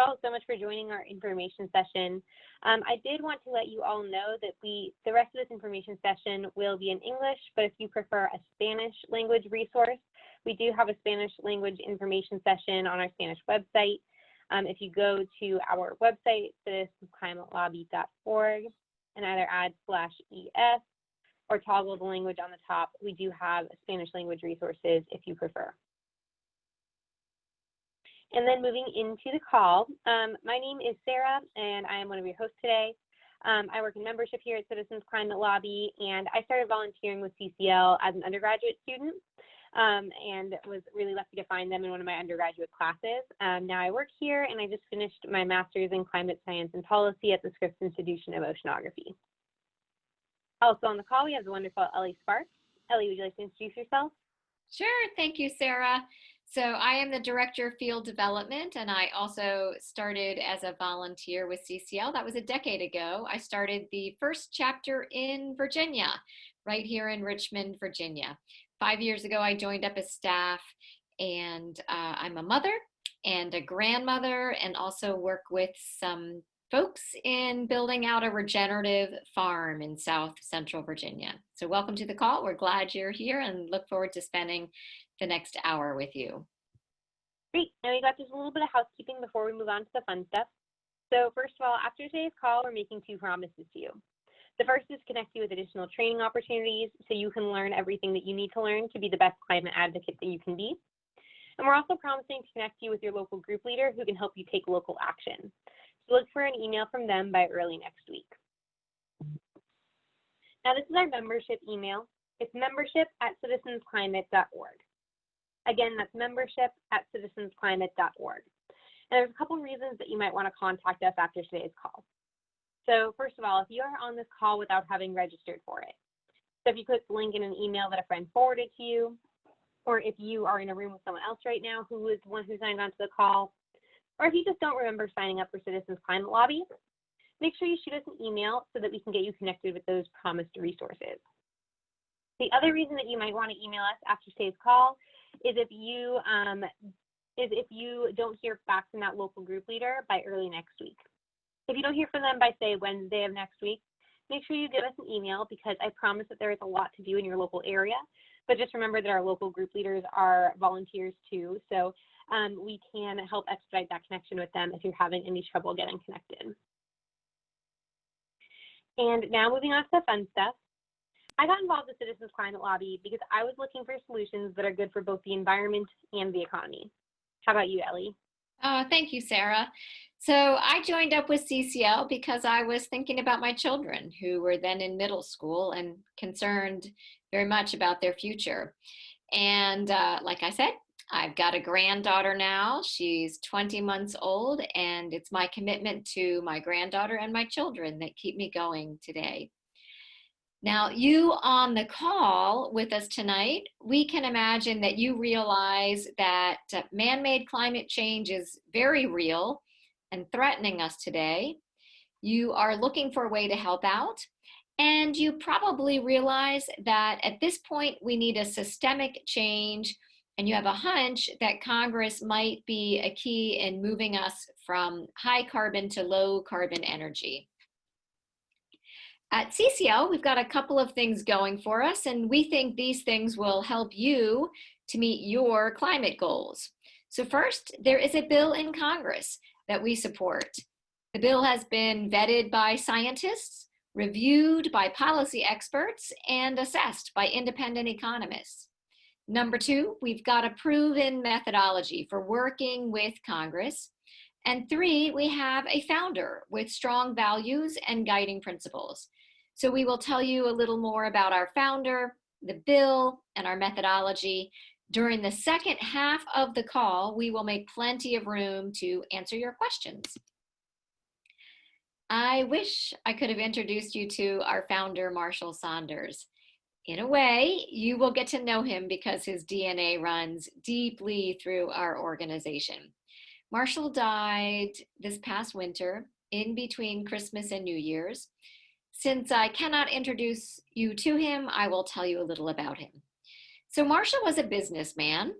all so much for joining our information session. I did want to let you all know that the rest of this information session will be in English, but if you prefer a Spanish language resource, we do have a Spanish language information session on our Spanish website. If you go to our website, citizensclimatelaw.org, and either add /ES or toggle the language on the top, we do have Spanish language resources if you prefer. And then moving into the call, my name is Sarah, and I am one of your hosts today. I work in membership here at Citizens Climate Lobby, and I started volunteering with CCL as an undergraduate student, and was really lucky to find them in one of my undergraduate classes. Now I work here, and I just finished my master's in climate science and policy at the Scripps Institution of Oceanography. Also on the call, we have the wonderful Ellie Sparks. Ellie, would you like to introduce yourself? Sure, thank you, Sarah. So I am the Director of Field Development, and I also started as a volunteer with CCL. That was a decade ago. I started the first chapter in Virginia, right here in Richmond, Virginia. 5 years ago, I joined up as staff, and I'm a mother and a grandmother, and also work with some folks in building out a regenerative farm in South Central Virginia. So welcome to the call. We're glad you're here and look forward to spending the next hour with you. Great. Now we got just a little bit of housekeeping before we move on to the fun stuff. So first of all, after today's call, we're making 2 promises to you. The first is to connect you with additional training opportunities so you can learn everything that you need to learn to be the best climate advocate that you can be. And we're also promising to connect you with your local group leader who can help you take local action. So look for an email from them by early next week. Now this is our membership email. It's membership@citizensclimate.org. Again, that's membership@citizensclimate.org. And there's a couple reasons that you might want to contact us after today's call. So first of all, if you are on this call without having registered for it, so if you click the link in an email that a friend forwarded to you, or if you are in a room with someone else right now who is the one who signed on to the call, or if you just don't remember signing up for Citizens Climate Lobby, make sure you shoot us an email so that we can get you connected with those promised resources. The other reason that you might want to email us after today's call is if you don't hear back from that local group leader by early next week. If you don't hear from them by, say, Wednesday of next week, make sure you give us an email because I promise that there is a lot to do in your local area. But just remember that our local group leaders are volunteers too, so we can help expedite that connection with them if you're having any trouble getting connected. And now moving on to the fun stuff. I got involved with Citizens Climate Lobby because I was looking for solutions that are good for both the environment and the economy. How about you, Ellie? Thank you, Sarah. So I joined up with CCL because I was thinking about my children who were then in middle school and concerned very much about their future. And like I said, I've got a granddaughter now. She's 20 months old, and it's my commitment to my granddaughter and my children that keep me going today. Now, you on the call with us tonight, we can imagine that you realize that man-made climate change is very real and threatening us today. You are looking for a way to help out, and you probably realize that at this point we need a systemic change, and you have a hunch that Congress might be a key in moving us from high carbon to low carbon energy. At CCL, we've got a couple of things going for us, and we think these things will help you to meet your climate goals. So first, there is a bill in Congress that we support. The bill has been vetted by scientists, reviewed by policy experts, and assessed by independent economists. Number 2, we've got a proven methodology for working with Congress. And 3, we have a founder with strong values and guiding principles. So we will tell you a little more about our founder, the bill, and our methodology. During the second half of the call, we will make plenty of room to answer your questions. I wish I could have introduced you to our founder, Marshall Saunders. In a way, you will get to know him because his DNA runs deeply through our organization. Marshall died this past winter in between Christmas and New Year's. Since I cannot introduce you to him, I will tell you a little about him. So Marshall was a businessman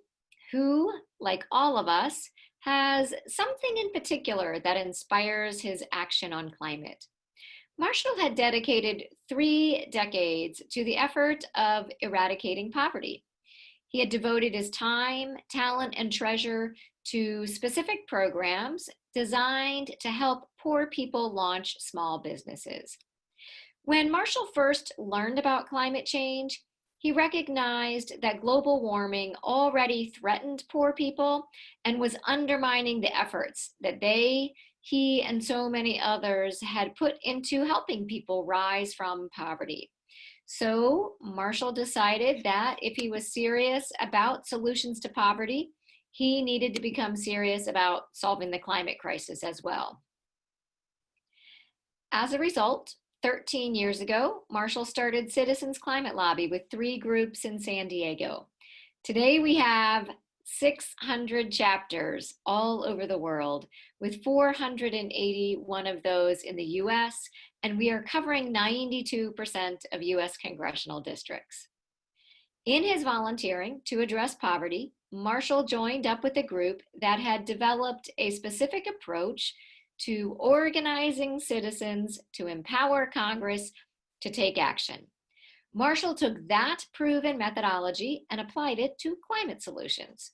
who, like all of us, has something in particular that inspires his action on climate. Marshall had dedicated 3 decades to the effort of eradicating poverty. He had devoted his time, talent, and treasure to specific programs designed to help poor people launch small businesses. When Marshall first learned about climate change, he recognized that global warming already threatened poor people and was undermining the efforts that he, and so many others had put into helping people rise from poverty. So Marshall decided that if he was serious about solutions to poverty, he needed to become serious about solving the climate crisis as well. As a result, 13 years ago, Marshall started Citizens Climate Lobby with 3 groups in San Diego. Today we have 600 chapters all over the world, with 481 of those in the US, and we are covering 92% of US congressional districts. In his volunteering to address poverty, Marshall joined up with a group that had developed a specific approach to organizing citizens to empower Congress to take action. Marshall took that proven methodology and applied it to climate solutions.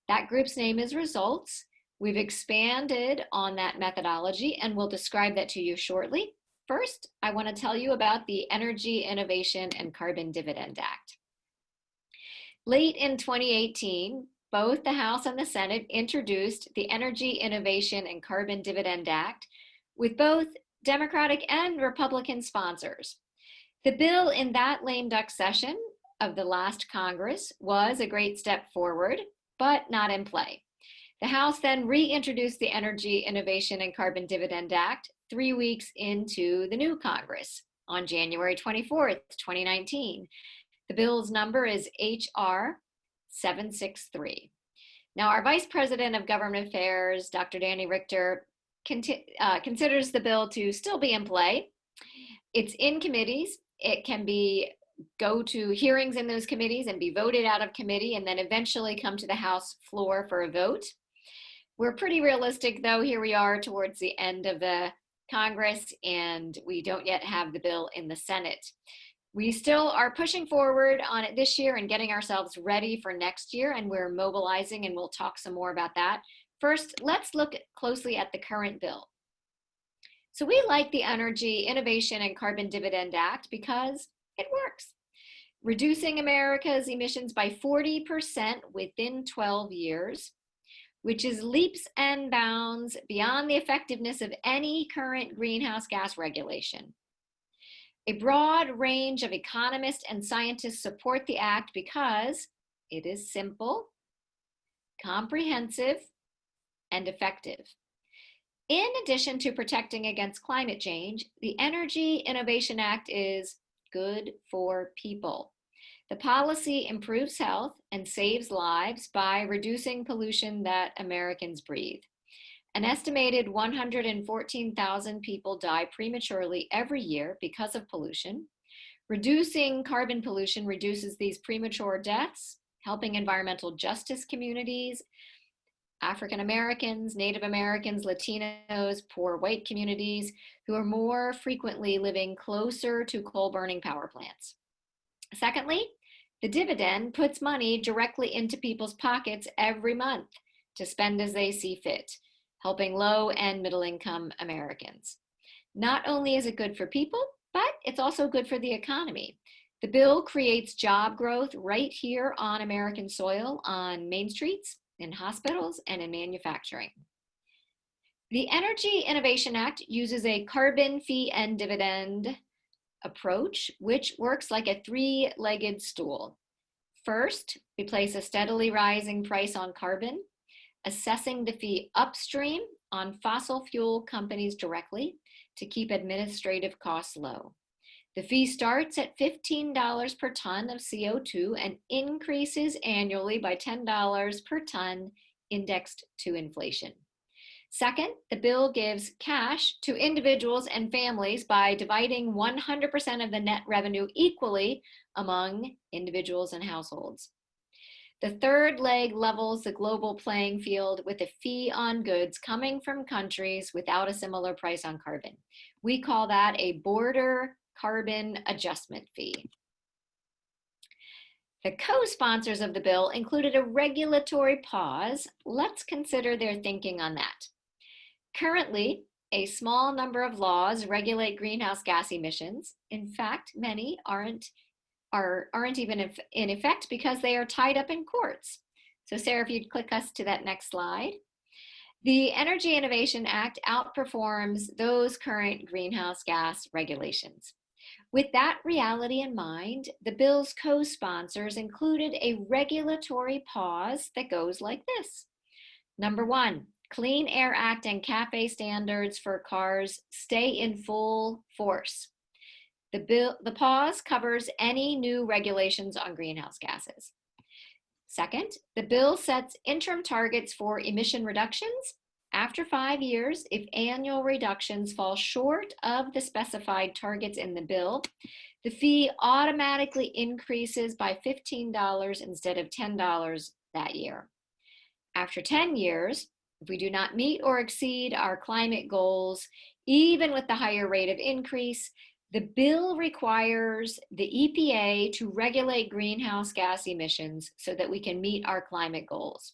That group's name is Results. We've expanded on that methodology and we'll describe that to you shortly. First, I want to tell you about the Energy Innovation and Carbon Dividend Act. Late in 2018, both the House and the Senate introduced the Energy Innovation and Carbon Dividend Act with both Democratic and Republican sponsors. The bill in that lame duck session of the last Congress was a great step forward, but not in play. The House then reintroduced the Energy Innovation and Carbon Dividend Act 3 weeks into the new Congress on January 24th, 2019. The bill's number is H.R. 763. Now, our Vice President of Government Affairs, Dr. Danny Richter, considers the bill to still be in play. It's in committees. It can go to hearings in those committees and be voted out of committee and then eventually come to the House floor for a vote. We're pretty realistic, though. Here we are towards the end of the Congress, and we don't yet have the bill in the Senate. We still are pushing forward on it this year and getting ourselves ready for next year, and we're mobilizing, and we'll talk some more about that. First, let's look closely at the current bill. So we like the Energy Innovation and Carbon Dividend Act because it works. Reducing America's emissions by 40% within 12 years, which is leaps and bounds beyond the effectiveness of any current greenhouse gas regulation. A broad range of economists and scientists support the act because it is simple, comprehensive, and effective. In addition to protecting against climate change, the Energy Innovation Act is good for people. The policy improves health and saves lives by reducing pollution that Americans breathe. An estimated 114,000 people die prematurely every year because of pollution. Reducing carbon pollution reduces these premature deaths, helping environmental justice communities, African Americans, Native Americans, Latinos, poor white communities who are more frequently living closer to coal-burning power plants. Secondly, the dividend puts money directly into people's pockets every month to spend as they see fit, helping low and middle income Americans. Not only is it good for people, but it's also good for the economy. The bill creates job growth right here on American soil, on main streets, in hospitals, and in manufacturing. The Energy Innovation Act uses a carbon fee and dividend approach, which works like a 3-legged stool. First, we place a steadily rising price on carbon, assessing the fee upstream on fossil fuel companies directly to keep administrative costs low. The fee starts at $15 per ton of CO2 and increases annually by $10 per ton indexed to inflation. Second, the bill gives cash to individuals and families by dividing 100% of the net revenue equally among individuals and households. The third leg levels the global playing field with a fee on goods coming from countries without a similar price on carbon. We call that a border carbon adjustment fee. The co-sponsors of the bill included a regulatory pause. Let's consider their thinking on that. Currently, a small number of laws regulate greenhouse gas emissions. In fact, many aren't even in effect because they are tied up in courts. So Sarah, if you'd click us to that next slide. The Energy Innovation Act outperforms those current greenhouse gas regulations. With that reality in mind, the bill's co-sponsors included a regulatory pause that goes like this. Number one, Clean Air Act and CAFE standards for cars stay in full force. The pause covers any new regulations on greenhouse gases. Second, the bill sets interim targets for emission reductions. After 5 years, if annual reductions fall short of the specified targets in the bill, the fee automatically increases by $15 instead of $10 that year. After 10 years, if we do not meet or exceed our climate goals, even with the higher rate of increase, the bill requires the EPA to regulate greenhouse gas emissions so that we can meet our climate goals.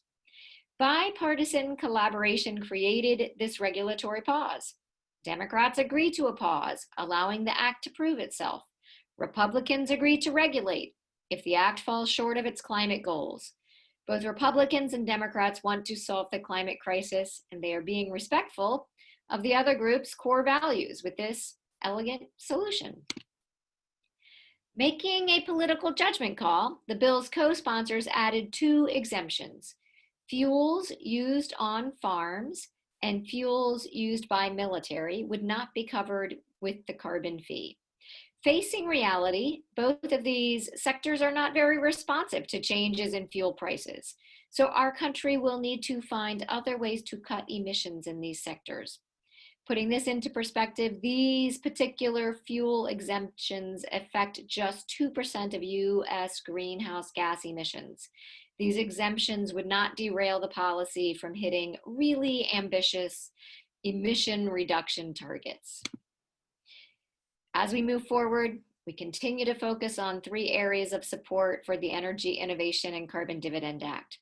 Bipartisan collaboration created this regulatory pause. Democrats agreed to a pause, allowing the act to prove itself. Republicans agreed to regulate if the act falls short of its climate goals. Both Republicans and Democrats want to solve the climate crisis, and they are being respectful of the other group's core values with this elegant solution. Making a political judgment call, the bill's co-sponsors added 2 exemptions: fuels used on farms and fuels used by military would not be covered with the carbon fee. Facing reality, both of these sectors are not very responsive to changes in fuel prices. So our country will need to find other ways to cut emissions in these sectors. Putting this into perspective, these particular fuel exemptions affect just 2% of US greenhouse gas emissions. These exemptions would not derail the policy from hitting really ambitious emission reduction targets. As we move forward, we continue to focus on 3 areas of support for the Energy Innovation and Carbon Dividend Act.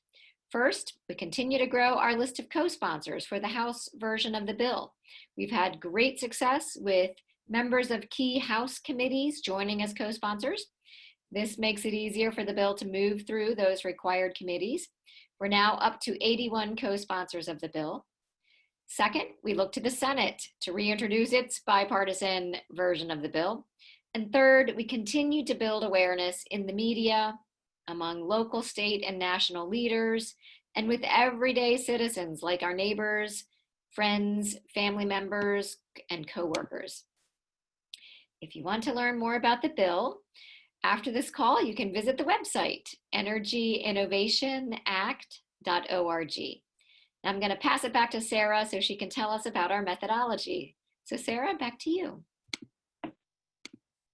First, we continue to grow our list of co-sponsors for the House version of the bill. We've had great success with members of key House committees joining as co-sponsors. This makes it easier for the bill to move through those required committees. We're now up to 81 co-sponsors of the bill. Second, we look to the Senate to reintroduce its bipartisan version of the bill. And third, we continue to build awareness in the media, among local, state, and national leaders, and with everyday citizens like our neighbors, friends, family members, and coworkers. If you want to learn more about the bill, after this call, you can visit the website, energyinnovationact.org. I'm going to pass it back to Sarah so she can tell us about our methodology. So Sarah, back to you.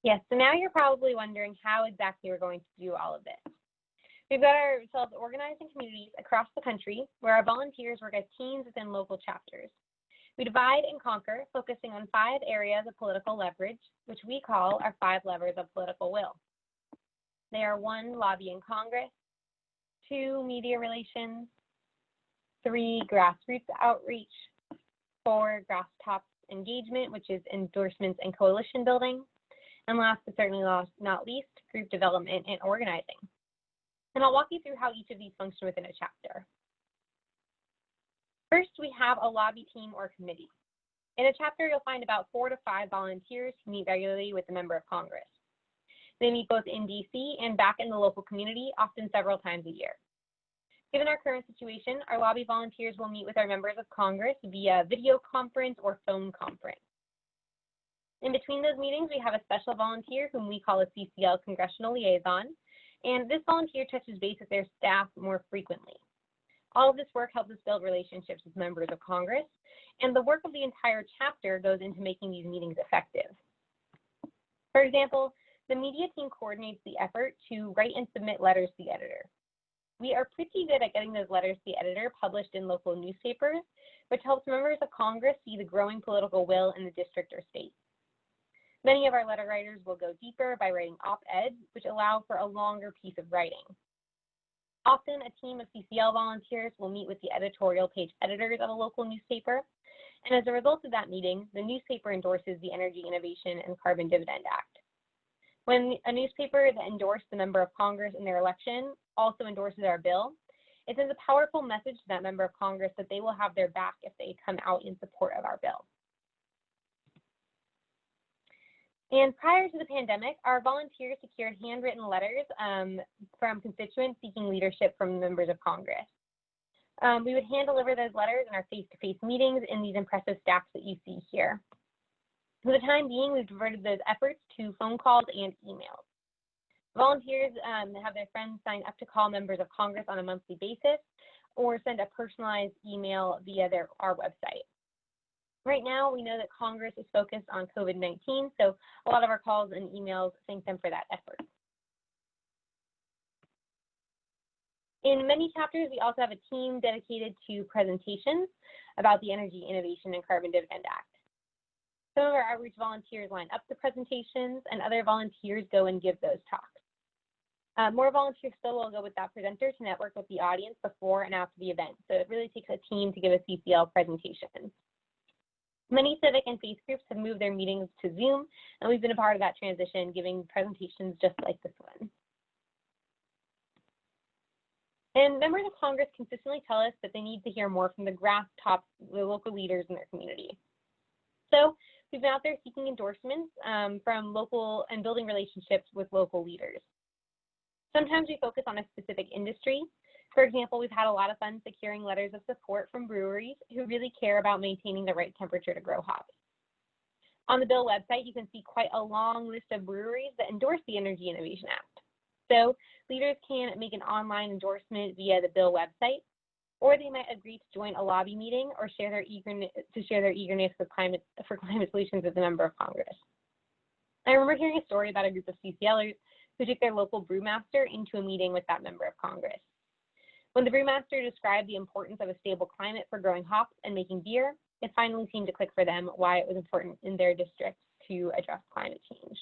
Yes, so now you're probably wondering how exactly we're going to do all of this. We've got ourselves organized in communities across the country where our volunteers work as teams within local chapters. We divide and conquer, focusing on 5 areas of political leverage, which we call our 5 levers of political will. They are 1, lobby in Congress, 2, media relations, 3, grassroots outreach, 4, grass-top engagement, which is endorsements and coalition building, and last but certainly not least, group development and organizing. And I'll walk you through how each of these function within a chapter. First, we have a lobby team or committee. In a chapter, you'll find about 4 to 5 volunteers who meet regularly with a member of Congress. They meet both in DC and back in the local community, often several times a year. Given our current situation, our lobby volunteers will meet with our members of Congress via video conference or phone conference. In between those meetings, we have a special volunteer whom we call a CCL congressional liaison, and this volunteer touches base with their staff more frequently. All of this work helps us build relationships with members of Congress, and the work of the entire chapter goes into making these meetings effective. For example, the media team coordinates the effort to write and submit letters to the editor. we are pretty good at getting those letters to the editor published in local newspapers, which helps members of Congress see the growing political will in the district or state. Many of our letter writers will go deeper by writing op-eds, which allow for a longer piece of writing. Often, a team of CCL volunteers will meet with the editorial page editors of a local newspaper, and as a result of that meeting, the newspaper endorses the Energy Innovation and Carbon Dividend Act. When a newspaper that endorsed the member of Congress in their election also endorses our bill, it sends a powerful message to that member of Congress that they will have their back if they come out in support of our bill. And prior to the pandemic, our volunteers secured handwritten letters from constituents seeking leadership from members of Congress. We would hand deliver those letters in our face-to-face meetings in these impressive stacks that you see here. For the time being, we've diverted those efforts to phone calls and emails. Volunteers have their friends sign up to call members of Congress on a monthly basis or send a personalized email via our website. Right now, we know that Congress is focused on COVID-19, so a lot of our calls and emails thank them for that effort. In many chapters, we also have a team dedicated to presentations about the Energy Innovation and Carbon Dividend Act. Some of our outreach volunteers line up the presentations, and other volunteers go and give those talks. More volunteers still will go with that presenter to network with the audience before and after the event, so it really takes a team to give a CCL presentation. Many civic and faith groups have moved their meetings to Zoom, and we've been a part of that transition, giving presentations just like this one. And members of Congress consistently tell us that they need to hear more from the local leaders in their community. So we've been out there seeking endorsements from local and building relationships with local leaders. Sometimes we focus on a specific industry. For example, we've had a lot of fun securing letters of support from breweries who really care about maintaining the right temperature to grow hops. On the bill website, you can see quite a long list of breweries that endorse the Energy Innovation Act. So leaders can make an online endorsement via the bill website, or they might agree to join a lobby meeting or share their eagerness for climate solutions with a member of Congress. I remember hearing a story about a group of CCLers who took their local brewmaster into a meeting with that member of Congress. When the brewmaster described the importance of a stable climate for growing hops and making beer, it finally seemed to click for them why it was important in their district to address climate change.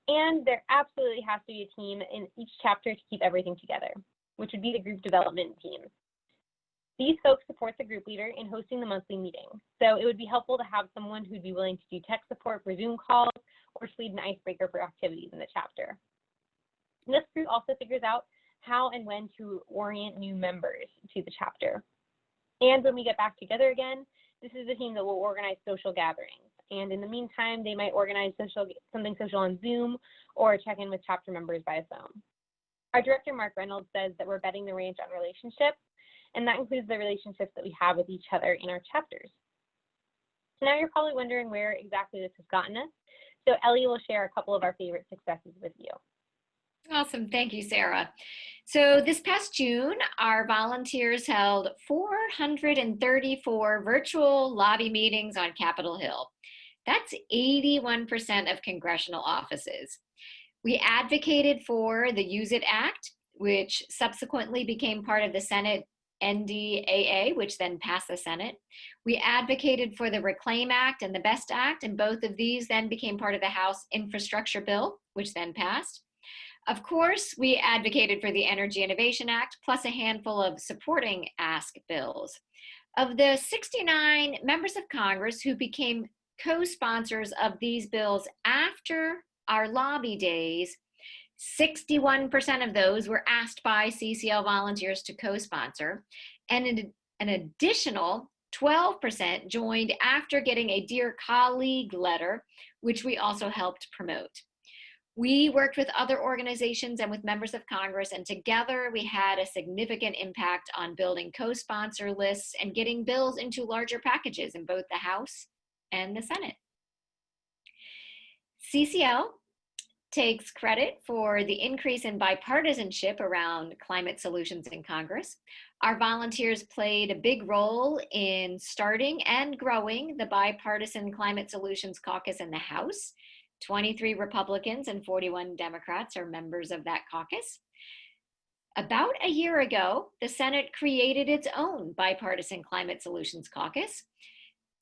And there absolutely has to be a team in each chapter to keep everything together, which would be the group development team. These folks support the group leader in hosting the monthly meeting, so it would be helpful to have someone who'd be willing to do tech support for Zoom calls or to lead an icebreaker for activities in the chapter. And this group also figures out how and when to orient new members to the chapter. And when we get back together again, this is the team that will organize social gatherings. And in the meantime, they might organize something social on Zoom or check in with chapter members by phone. Our director, Mark Reynolds, says that we're betting the range on relationships, and that includes the relationships that we have with each other in our chapters. So now you're probably wondering where exactly this has gotten us. So Ellie will share a couple of our favorite successes with you. Awesome. Thank you, Sarah. So this past June, our volunteers held 434 virtual lobby meetings on Capitol Hill. That's 81% of congressional offices. We advocated for the Use It Act, which subsequently became part of the Senate NDAA, which then passed the Senate. We advocated for the Reclaim Act and the BEST Act, and both of these then became part of the House Infrastructure Bill, which then passed. Of course, we advocated for the Energy Innovation Act, plus a handful of supporting ask bills. Of the 69 members of Congress who became co-sponsors of these bills after our lobby days, 61% of those were asked by CCL volunteers to co-sponsor, and an additional 12% joined after getting a Dear Colleague letter, which we also helped promote. We worked with other organizations and with members of Congress, and together we had a significant impact on building co-sponsor lists and getting bills into larger packages in both the House and the Senate. CCL takes credit for the increase in bipartisanship around climate solutions in Congress. Our volunteers played a big role in starting and growing the Bipartisan Climate Solutions Caucus in the House. 23 Republicans and 41 Democrats are members of that caucus. About a year ago, the Senate created its own bipartisan climate solutions caucus.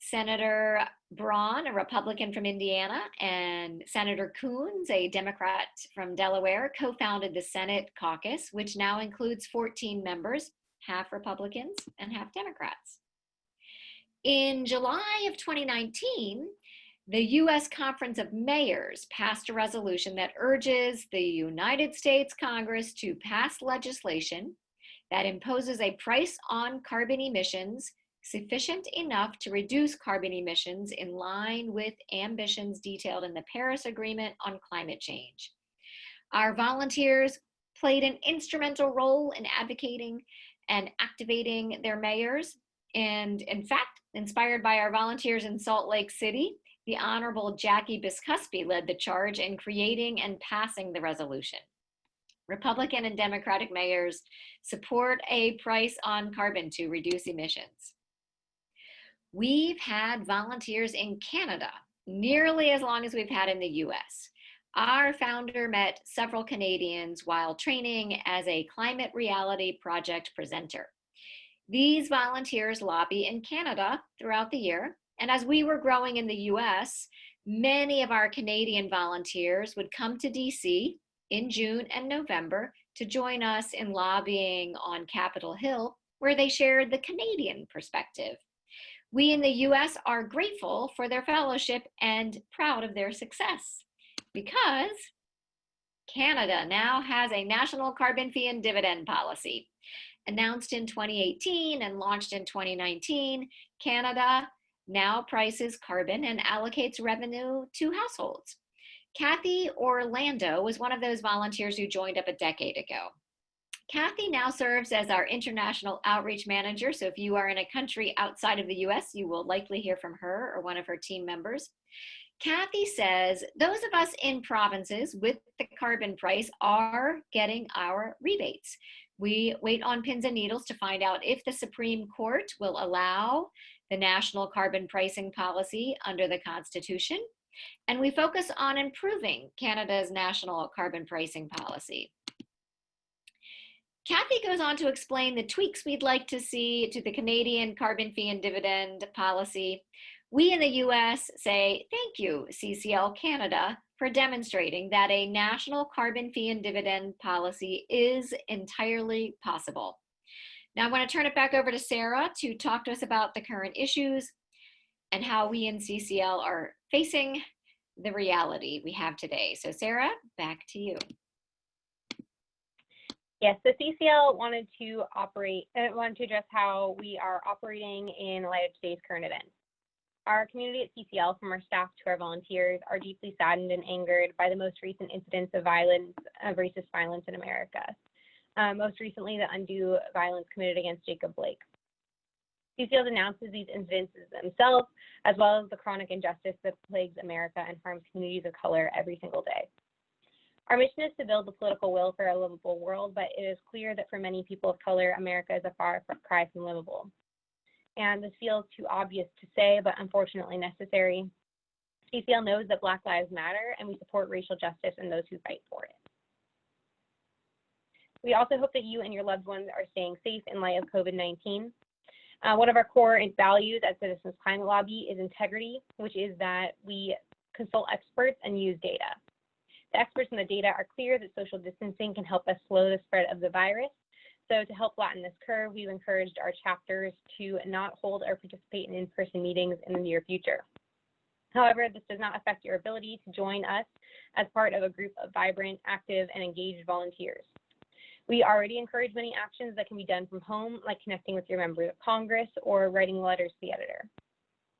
Senator Braun, a Republican from Indiana, and Senator Coons, a Democrat from Delaware, co-founded the Senate caucus, which now includes 14 members, half Republicans and half Democrats. In July of 2019, the U.S. Conference of Mayors passed a resolution that urges the United States Congress to pass legislation that imposes a price on carbon emissions sufficient enough to reduce carbon emissions in line with ambitions detailed in the Paris Agreement on climate change. Our volunteers played an instrumental role in advocating and activating their mayors. And in fact, inspired by our volunteers in Salt Lake City, the Honorable Jackie Biskupski led the charge in creating and passing the resolution. Republican and Democratic mayors support a price on carbon to reduce emissions. We've had volunteers in Canada nearly as long as we've had in the US. Our founder met several Canadians while training as a Climate Reality Project presenter. These volunteers lobby in Canada throughout the year, and as we were growing in the US, many of our Canadian volunteers would come to DC in June and November to join us in lobbying on Capitol Hill, where they shared the Canadian perspective. We in the US are grateful for their fellowship and proud of their success because Canada now has a national carbon fee and dividend policy. Announced in 2018 and launched in 2019, Canada now prices carbon and allocates revenue to households. Kathy Orlando was one of those volunteers who joined up a decade ago. Kathy now serves as our international outreach manager, so if you are in a country outside of the US, you will likely hear from her or one of her team members. Kathy says those of us in provinces with the carbon price are getting our rebates. We wait on pins and needles to find out if the Supreme Court will allow the national carbon pricing policy under the Constitution, and we focus on improving Canada's national carbon pricing policy. Kathy goes on to explain the tweaks we'd like to see to the Canadian carbon fee and dividend policy. We in the US say, thank you, CCL Canada, for demonstrating that a national carbon fee and dividend policy is entirely possible. Now I'm going to turn it back over to Sarah to talk to us about the current issues and how we in CCL are facing the reality we have today. So Sarah, back to you. Yes, so CCL wanted to address how we are operating in light of today's current events. Our community at CCL, from our staff to our volunteers, are deeply saddened and angered by the most recent incidents of violence, racist violence in America. Most recently, the undue violence committed against Jacob Blake. CCL denounces these incidents themselves, as well as the chronic injustice that plagues America and harms communities of color every single day. Our mission is to build the political will for a livable world, but it is clear that for many people of color, America is a far cry from livable. And this feels too obvious to say, but unfortunately necessary. CCL knows that Black Lives Matter, and we support racial justice and those who fight for it. We also hope that you and your loved ones are staying safe in light of COVID-19. One of our core values at Citizens Climate Lobby is integrity, which is that we consult experts and use data. The experts and the data are clear that social distancing can help us slow the spread of the virus. So to help flatten this curve, we've encouraged our chapters to not hold or participate in in-person meetings in the near future. However, this does not affect your ability to join us as part of a group of vibrant, active, and engaged volunteers. We already encourage many actions that can be done from home, like connecting with your members of Congress or writing letters to the editor.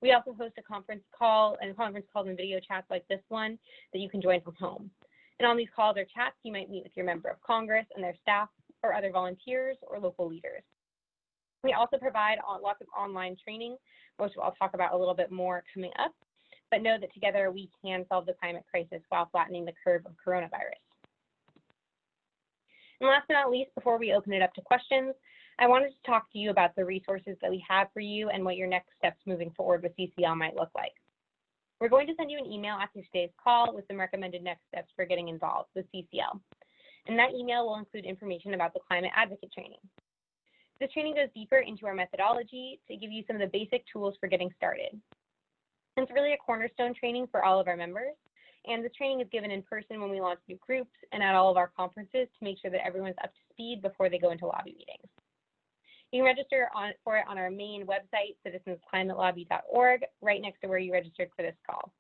We also host a conference calls and video chats like this one that you can join from home. And on these calls or chats, you might meet with your member of Congress and their staff or other volunteers or local leaders. We also provide lots of online training, which I'll talk about a little bit more coming up, but know that together we can solve the climate crisis while flattening the curve of coronavirus. And last but not least, before we open it up to questions, I wanted to talk to you about the resources that we have for you and what your next steps moving forward with CCL might look like. We're going to send you an email after today's call with some recommended next steps for getting involved with CCL. And that email will include information about the Climate Advocate Training. This training goes deeper into our methodology to give you some of the basic tools for getting started. And it's really a cornerstone training for all of our members. And this training is given in person when we launch new groups and at all of our conferences to make sure that everyone's up to speed before they go into lobby meetings. You can register for it on our main website, citizensclimatelobby.org, right next to where you registered for this call.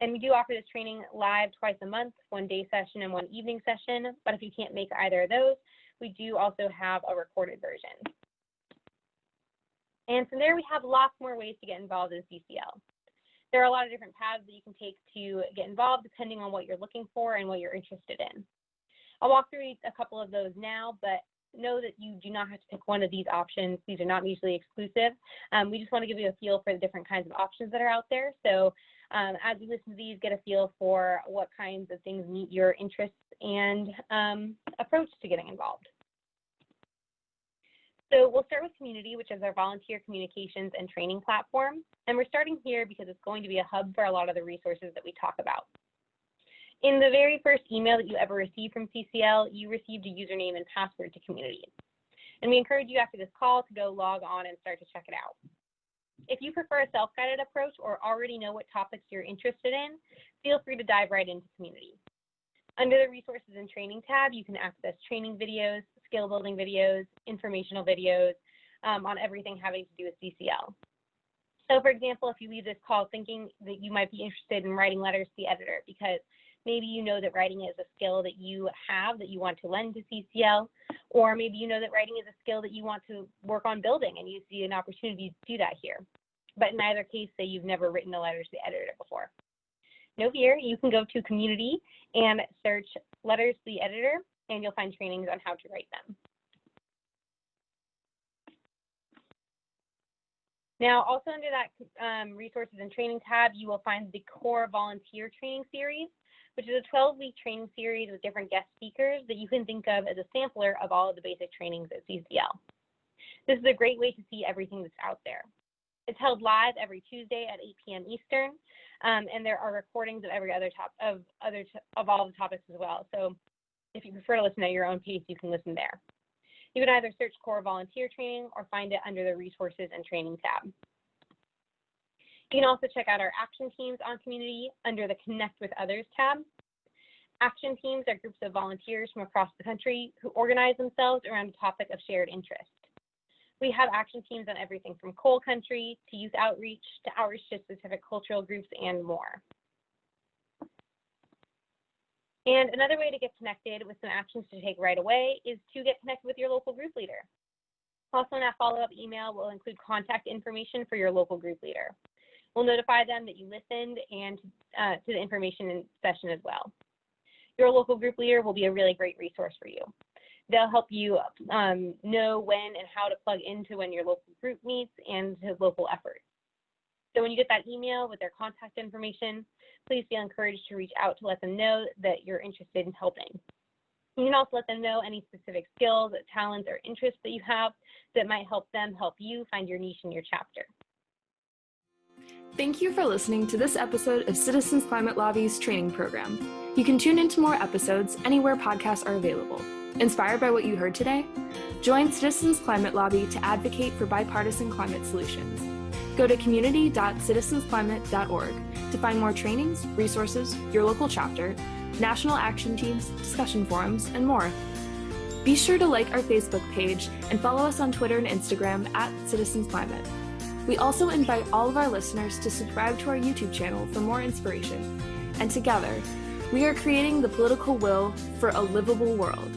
And we do offer this training live twice a month, one day session and one evening session. But if you can't make either of those, we do also have a recorded version. And from there, we have lots more ways to get involved in CCL. There are a lot of different paths that you can take to get involved depending on what you're looking for and what you're interested in. I'll walk through a couple of those now, but know that you do not have to pick one of these options. These are not mutually exclusive. We just want to give you a feel for the different kinds of options that are out there. So as you listen to these, get a feel for what kinds of things meet your interests and approach to getting involved. So we'll start with Community, which is our volunteer communications and training platform. And we're starting here because it's going to be a hub for a lot of the resources that we talk about. In the very first email that you ever received from CCL, you received a username and password to Community. And we encourage you after this call to go log on and start to check it out. If you prefer a self-guided approach or already know what topics you're interested in, feel free to dive right into Community. Under the Resources and Training tab, you can access training videos, skill building videos, informational videos on everything having to do with CCL. So for example, if you leave this call thinking that you might be interested in writing letters to the editor because maybe you know that writing is a skill that you have that you want to lend to CCL, or maybe you know that writing is a skill that you want to work on building and you see an opportunity to do that here. But in either case, say you've never written a letter to the editor before. No fear, you can go to Community and search letters to the editor and you'll find trainings on how to write them. Now, also under that Resources and Training tab, you will find the Core Volunteer Training Series, which is a 12-week training series with different guest speakers that you can think of as a sampler of all of the basic trainings at CCL. This is a great way to see everything that's out there. It's held live every Tuesday at 8 p.m. Eastern, and there are recordings of all the topics as well. So if you prefer to listen at your own pace, you can listen there. You can either search Core Volunteer Training or find it under the Resources and Training tab. You can also check out our action teams on Community under the Connect with Others tab. Action teams are groups of volunteers from across the country who organize themselves around a topic of shared interest. We have action teams on everything from coal country to youth outreach to outreach to specific cultural groups and more. And another way to get connected with some actions to take right away is to get connected with your local group leader. Also in that follow-up email will include contact information for your local group leader. We'll notify them that you listened and to the information in session as well. Your local group leader will be a really great resource for you. They'll help you know when and how to plug into when your local group meets and to local efforts. So when you get that email with their contact information, please feel encouraged to reach out to let them know that you're interested in helping. You can also let them know any specific skills, talents, or interests that you have that might help them help you find your niche in your chapter. Thank you for listening to this episode of Citizens Climate Lobby's training program. You can tune into more episodes anywhere podcasts are available. Inspired by what you heard today? Join Citizens Climate Lobby to advocate for bipartisan climate solutions. Go to community.citizensclimate.org to find more trainings, resources, your local chapter, national action teams, discussion forums, and more. Be sure to like our Facebook page and follow us on Twitter and Instagram @CitizensClimate. We also invite all of our listeners to subscribe to our YouTube channel for more inspiration. And together, we are creating the political will for a livable world.